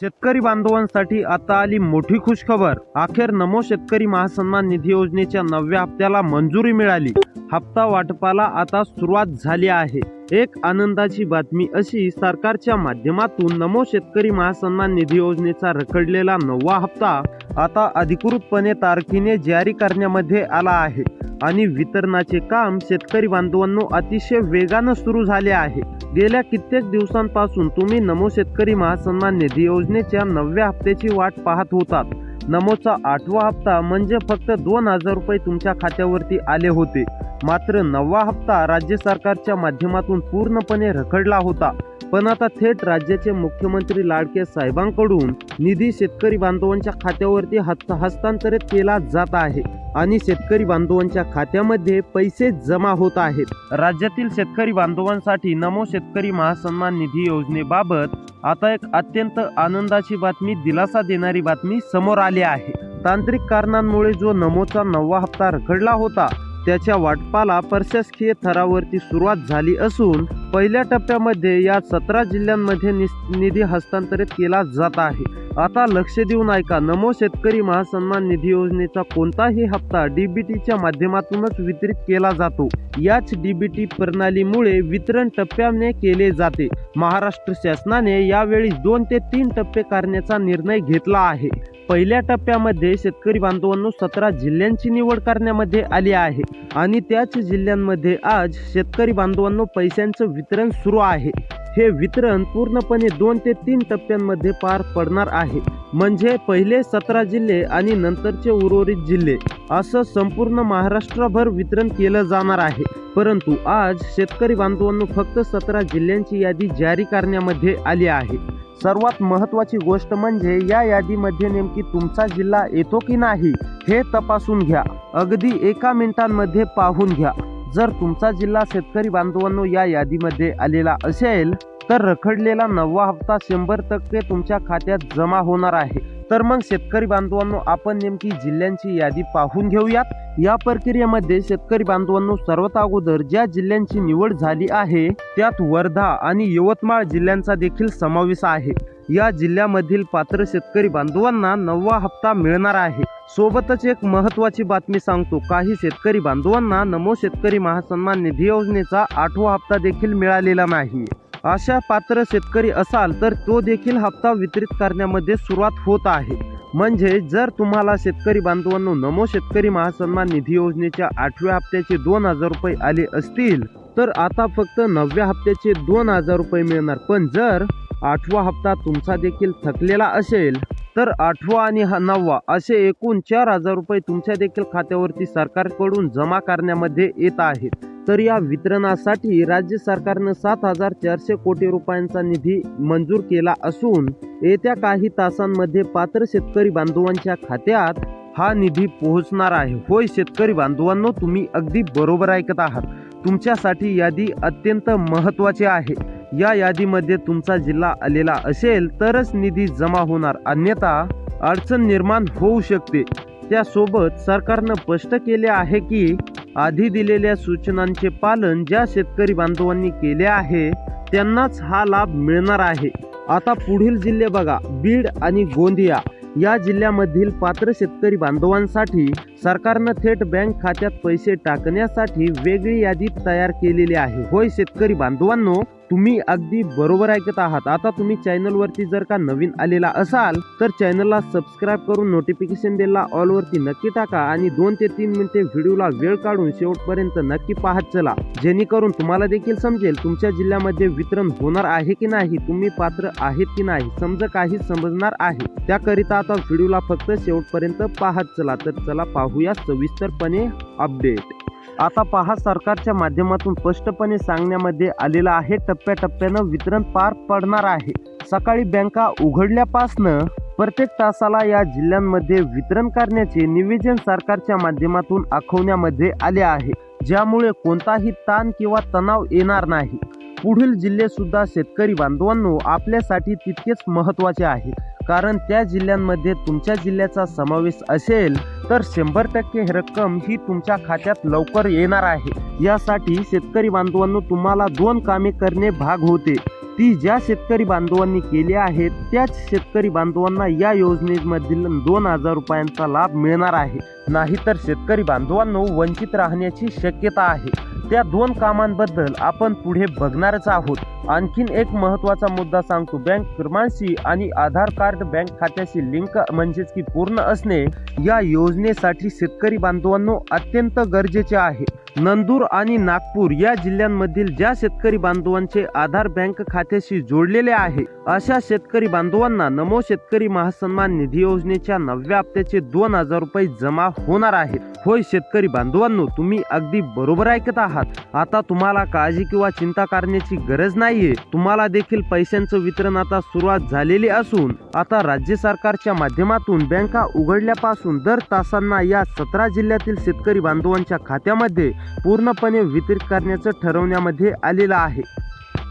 शेतकरी बांधवांसाठी आता आली मोठी खुशखबर। अखेर नमो शेतकरी महासन्मान निधी योजनेच्या 9व्या हप्त्याला मंजुरी मिळाली। हप्ता वाटपाला आता सुरुवात झाली आहे। एक आनंदाची बातमी अशी, सरकारच्या माध्यमातून नमो शेतकरी महासन्मान निधी योजनेचा रखडलेला 9वा हप्ता आता अधिकृतपणे तारखेने जारी करण्यामध्ये आला आहे आणि वितरणाचे काम शेतकरी बांधवांनो अतिशय वेगाने सुरू झाले आहे। गेल्या कित्येक दिवसांपासून तुम्ही नमो शेतकरी महासन्मान निधी योजनेच्या 9व्या हप्त्याची वाट पाहत होतात। नमोचा 8वा हप्ता म्हणजे फक्त 2000 रुपये तुमच्या खात्यावरती आले होते, मात्र 9वा हप्ता राज्य सरकारच्या माध्यमातून पूर्णपणे रखडला होता। पण आता थेट राज्याचे मुख्यमंत्री लाडके साहेबांकडून निधी शेतकरी बांधवांच्या खात्यावरती हस्तांतरित केला जात आहे आणि शेतकरी बांधवांच्या खात्यामध्ये पैसे जमा होत आहेत। राज्यातील शेतकरी बांधवांसाठी नमो शेतकरी महासन्मान निधी योजनेबाबत आता एक अत्यंत आनंदाची बातमी, दिलासा देणारी बातमी समोर आली आहे। तांत्रिक कारणांमुळे जो नमोचा 9वा हप्ता रखडला होता, त्याच्या वाटपाला प्रशासकीय थरावरती सुरुवात झाली असून पहिल्या टप्प्यामध्ये या 17 जिल्ह्यांमध्ये निधी हस्तांतरित केला जात आहे। आता लक्ष देऊन ऐका, नमो शेतकरी महासन्मान निधी योजनेचा कोणताही हप्ता डीबीटीच्या माध्यमातूनच वितरित केला जातो। याच डीबीटी प्रणालीमुळे वितरण टप्प्याने केले जाते। महाराष्ट्र शासनाने यावेळी 2 ते 3 टप्पे करण्याचा निर्णय घेतला आहे। पहिल्या टप्प्यामध्ये शेतकरी बांधवांनो 17 जिल्ह्यांची निवड करण्यामध्ये आली आहे आणि त्याच जिल्ह्यांमध्ये आज शेतकरी बांधवांनो पैशांचं वितरण सुरू आहे। हे वितरण पूर्णपणे 2 ते 3 टप्प्यांमध्ये पार पडणार आहे, म्हणजे पहिले 17 जिल्हे आणि नंतरचे उर्वरित जिल्हे, असं संपूर्ण महाराष्ट्रभर वितरण केलं जाणार आहे। परंतु आज शेतकरी बांधवांनो फक्त 17 जिल्ह्यांची यादी जारी करण्यामध्ये आली आहे। सर्वात महत्त्वाची गोष्ट म्हणजे या यादीमध्ये नेमकी तुमचा जिल्हा येतो की नाही हे तपासून घ्या। अगदी एका मिनिटांमध्ये पाहून घ्या। जर तुमचा जिल्हा शेतकरी बांधवांनो या यादीमध्ये आलेला असेल तर रखडलेला 9वा हप्ता 100% तुमच्या खात्यात जमा होणार आहे। तर मग शेतकरी बांधवांनो, आपण नेमकी जिल्ह्यांची यादी पाहून घेऊयात। या प्रक्रियेमध्ये शेतकरी बांधवांनो सर्वात अगोदर ज्या जिल्ह्यांची निवड झाली आहे त्यात वर्धा आणि यवतमाळ जिल्ह्यांचा देखील समावेश आहे। या जिल्ह्यामधील पात्र शेतकरी बांधवांना 9वा हप्ता मिळणार आहे। सोबतच एक महत्त्वाची बातमी सांगतो, काही शेतकरी बांधवांना नमो शेतकरी महासन्मान निधी योजनेचा 8वा हप्ता देखील मिळालेला नाही। अशा पात्र शेतकरी असाल तर तो देखील हप्ता वितरित करण्यामध्ये सुरुवात होत आहे। म्हणजे जर तुम्हाला शेतकरी बांधवांनो नमो शेतकरी महासन्मान निधी योजनेच्या 8व्या हप्त्याचे 2000 रुपये आले असतील तर आता फक्त 9व्या हप्त्याचे 2000 रुपये मिळणार। पण जर 8वा हप्ता तुमचा देखील थकलेला असेल तर 8वा आणि 9वा असे एकूण 4000 रुपये तुमच्या देखील खात्यावरती सरकारकडून जमा करण्यामध्ये येत आहेत। तर या वितरणासाठी राज्य सरकारनं 7400 कोटी रुपयांचा निधी मंजूर केला असून येत्या काही तासांमध्ये पात्र शेतकरी बांधवांच्या खात्यात हा निधी पोहोचणार आहे। होय शेतकरी बांधवांनो, तुम्ही अगदी बरोबर ऐकत आहात। तुमच्यासाठी यादी अत्यंत महत्त्वाची आहे। या यादीमध्ये तुमचा जिल्हा आलेला असेल तरच निधी जमा होणार, अन्यथा अडचण निर्माण होऊ शकते। त्यासोबत सरकारनं स्पष्ट केले आहे की आधी दिलेल्या सूचनांचे पालन ज्या शेतकरी बांधवांनी केले आहे त्यांनाच हा लाभ मिळणार आहे। आता पुढील जिल्हे बघा, बीड आणि गोंदिया या जिल्ह्यामधील पात्र शेतकरी बांधवांसाठी सरकारनं थेट बँक खात्यात पैसे टाकण्यासाठी वेगळी यादी तयार केलेली आहे। होय शेतकरी बांधवांनो, तुम्ही अगदी बरोबर ऐकत आहात। आता तुम्ही चॅनलवरती जर का नवीन आलेला असाल तर चॅनलला सबस्क्राईब करून नोटिफिकेशन बेलला ऑलवरती नक्की टाका आणि 2 ते 3 मिनिटे व्हिडिओला वेळ काढून शेवटपर्यंत नक्की पाहत चला, जेणेकरून तुम्हाला देखील समजेल तुमच्या जिल्ह्यामध्ये वितरण होणार आहे की नाही, तुम्ही पात्र आहेत की नाही, समजा काही समजणार आहे। त्याकरिता आता व्हिडिओला फक्त शेवटपर्यंत पाहत चला। तर चला पाहूया सविस्तरपणे अपडेट। आता पहा, सरकारच्या माध्यमातून स्पष्टपणे सांगण्यामध्ये आलेलं आहे टप्प्याटप्प्यानं वितरण पार पडणार आहे। सकाळी बँका उघडल्यापासनं प्रत्येक तासाला या जिल्ह्यांमध्ये वितरण करण्याचे नियोजन सरकारच्या माध्यमातून आखवण्यामध्ये आले आहे, ज्यामुळे कोणताही ताण किंवा तणाव येणार नाही। पुढील जिल्हे सुद्धा शेतकरी बांधवांनो आपल्यासाठी तितकेच महत्त्वाचे आहेत, कारण त्या जिल्ह्यांमध्ये तुमच्या जिल्ह्याचा समावेश असेल तर 100% रक्कम ही तुमच्या खात्यात लवकर येणार आहे। यासाठी शेतकरी बांधवांनो तुम्हाला 2 कामे करणे भाग होते। ती ज्या शेतकरी बांधवांनी केली आहे त्याच शेतकरी बांधवांना या योजनेमधील 2,000 रुपयांचा लाभ मिळणार आहे. नाहीतर शेतकरी बांधवांनो वंचित राहण्याची शक्यता आहे. त्या 2 कामांबद्दल आपण पुढे बघणारच आहोत. आणखीन एक महत्त्वाचा मुद्दा सांगतो. बँक क्रमांकाशी आणि आधार कार्ड बँक खात्याशी लिंक म्हणजेच की पूर्ण असणे या योजनेसाठी शेतकरी बांधवांनो अत्यंत गरजेचे आहे. नंदूर आणि नागपूर या जिल्ह्यांमधील ज्या शेतकरी बांधवांचे आधार बँक खात्याशी जोडलेले आहे अशा शेतकरी बांधवांना नमो शेतकरी महासन्मान निधी योजनेच्या 9व्या हप्त्याचे 2,000 रुपये जमा होणार आहेत. होय शेतकरी बांधवांनो, तुम्ही अगदी बरोबर ऐकत आहात. आता तुम्हाला काळजी किंवा चिंता करण्याची गरज नाहीये. तुम्हाला देखील पैशांचं वितरण आता सुरुवात झालेली असून आता राज्य सरकारच्या माध्यमातून बँका उघडल्यापासून दर तासांना या 17 जिल्ह्यातील शेतकरी बांधवांच्या खात्यामध्ये पूर्णपणे वितरित करण्याचं ठरवण्यामध्ये आलेलं आहे.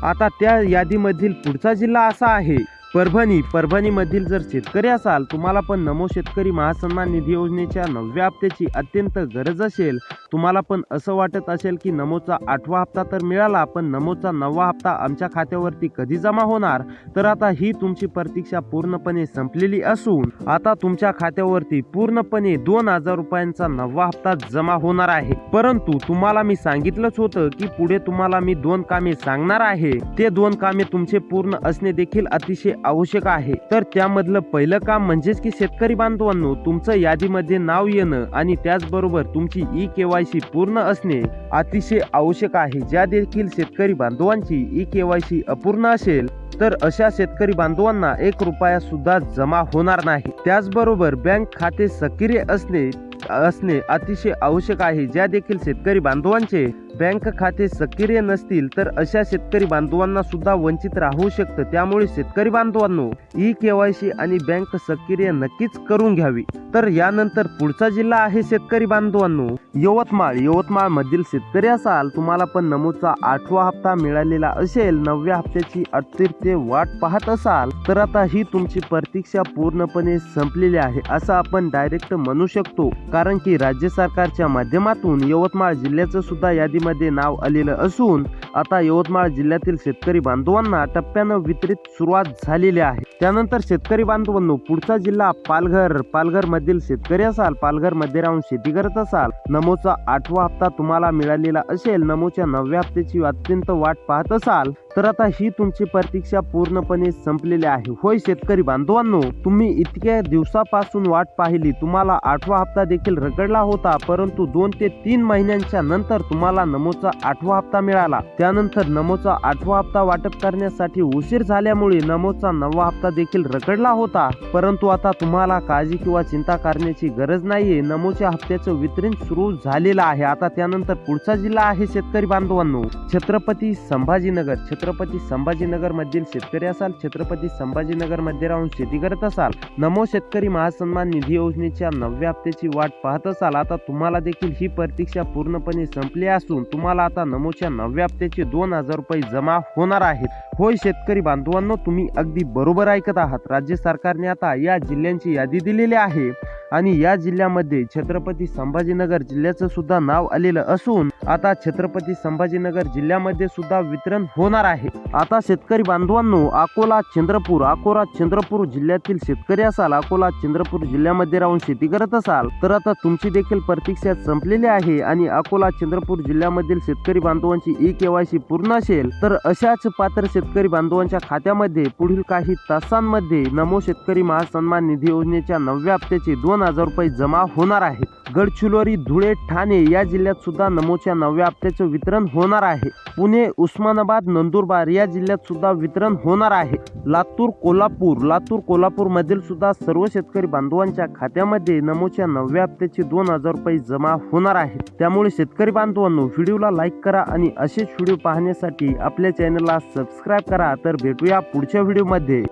आता त्या यादीमधील पुढचा जिल्हा असा आहे परभणी. परभणीमधील जर शेतकरी असाल, तुम्हाला पण नमो शेतकरी महासन्मान निधी योजनेच्या 9व्या हप्त्याची अत्यंत गरज असेल, तुम्हाला पण असं वाटत असेल की नमोचा 8वा हप्ता तर मिळाला पण नमोचा 9वा हप्ता आमच्या खात्यावरती कधी जमा होणार, तर आता ही तुमची प्रतीक्षा पूर्णपणे संपलेली असून आता तुमच्या खात्यावरती पूर्णपणे 2,000 रुपयांचा 9वा हप्ता जमा होणार आहे. परंतु तुम्हाला मी सांगितलंच होतं की पुढे तुम्हाला मी 2 कामे सांगणार आहे. ते 2 कामे तुमचे पूर्ण असणे देखील अतिशय आवश्यक आहे. तर त्यामधलं पहिलं काम म्हणजेच की शेतकरी बांधवांनो तुमचं यादीमध्ये नाव येणं आणि त्याचबरोबर तुमची ई-केवायसी पूर्ण असणे अतिशय आवश्यक आहे. ज्या देखील शेतकरी बांधवांची ई-केवायसी अपूर्ण असेल तर अशा शेतकरी बांधवांना 1 रुपया सुद्धा जमा होणार नाही. त्याचबरोबर बँक खाते सक्रिय असणे अतिशय आवश्यक आहे. ज्या देखील शेतकरी बांधवांचे बँक खाते सक्रिय नसतील तर अशा शेतकरी बांधवांना सुद्धा वंचित राहू शकतं. त्यामुळे शेतकरी बांधवांनो ई-केवायसी आणि बँक सक्रिय नक्कीच करून घ्यावी. तर यानंतर पुढचा जिल्हा आहे शेतकरी बांधवांनो यवतमाळ. यवतमाळ मधील शेतकरी असाल, तुम्हाला पण नमोचा 8वा हप्ता मिळालेला असेल, 9व्या हप्त्याची अतिरिक्त वाट पाहत असाल तर आता ही तुमची प्रतीक्षा पूर्णपणे संपलेली आहे असं आपण डायरेक्ट म्हणू शकतो. कारण की राज्य सरकारच्या माध्यमातून यवतमाळ जिल्ह्याचं सुद्धा यादीमध्ये नाव आलेलं असून आता यवतमाळ जिल्ह्यातील शेतकरी बांधवांना टप्प्यानं वितरित सुरुवात झालेली आहे. त्यानंतर शेतकरी बांधवांनो पुढचा जिल्हा पालघर. पालघर मधील शेतकरी असाल, पालघर मध्ये राहून शेती करत असाल, नमोचा 8वा हप्ता तुम्हाला मिळालेला असेल, नमोच्या 9व्या हप्त्याची अत्यंत वाट पाहत असाल तर आता ही तुमची प्रतीक्षा पूर्णपणे संपलेली आहे. होय शेतकरी बांधवांनो, तुम्ही इतक्या दिवसापासून वाट पाहिली, तुम्हाला 8वा हप्ता देखील रखडला होता, परंतु 2 ते 3 महिन्यांच्या नंतर तुम्हाला नमोचा 8वा हप्ता मिळाला. त्यानंतर नमोचा 8वा हप्ता वाटप करण्यासाठी उशीर झाल्यामुळे नमोचा 9वा हप्ता देखील रखडला होता. परंतु आता तुम्हाला काळजी किंवा चिंता करण्याची गरज नाहीये. नमोच्या हप्त्याचं वितरण सुरू झालेलं आहे. आता त्यानंतर पुढचा जिल्हा आहे शेतकरी बांधवांनो छत्रपती संभाजीनगर. छत्रपती संभाजीनगर मधील शेतकरी असाल, छत्रपती संभाजीनगर मध्ये राहून शेती करत असाल, नमो शेतकरी महासन्मान निधी योजनेच्या 9व्या हप्त्याची वाट पाहत असाल, आता तुम्हाला देखील ही प्रतीक्षा पूर्णपणे संपली असून तुम्हाला आता नमोच्या 9व्या हप्त्याचे 2,000 रुपये जमा होणार आहेत. होय शेतकरी बांधवांनो, तुम्ही अगदी बरोबर ऐकत आहात. राज्य सरकारने आता या जिल्ह्यांची यादी दिलेली आहे आणि या जिल्ह्यामध्ये छत्रपती संभाजीनगर जिल्ह्याचं सुद्धा नाव आलेलं असून आता छत्रपती संभाजीनगर जिल्ह्यामध्ये सुद्धा वितरण होणार आहे. आता शेतकरी बांधवांनो अकोला चंद्रपूर जिल्ह्यातील शेतकरी असाल, अकोला चंद्रपूर जिल्ह्यामध्ये राहून शेती करत असाल तर आता तुमची देखील प्रतीक्षा संपलेली आहे आणि अकोला चंद्रपूर जिल्ह्यामधील शेतकरी बांधवांची ई-केवायसी पूर्ण असेल तर अशाच पात्र शेतकरी बांधवांच्या खात्यामध्ये पुढील काही तासांमध्ये नमो शेतकरी महासन्मान निधी योजनेच्या 9व्या हप्त्याचे 2,000 रुपये जमा होणार आहेत. गडचिरोली, धुळे, ठाणे या जिल्ह्यात सुद्धा नमोच्या 9व्या हप्त्याचं वितरण होणार आहे. पुणे, उस्मानाबाद, नंदुरबार या जिल्ह्यात सुद्धा वितरण होणार आहे. लातूर, कोल्हापूर मधील सुद्धा सर्व शेतकरी बांधवांच्या खात्यामध्ये नमोच्या 9व्या हप्त्याचे 2,000 रुपये जमा होणार आहेत. त्यामुळे शेतकरी बांधवांनो व्हिडिओला लाईक करा आणि असेच व्हिडिओ पाहण्यासाठी आपल्या चॅनलला सबस्क्राईब करा. तर भेटूया पुढच्या व्हिडिओमध्ये.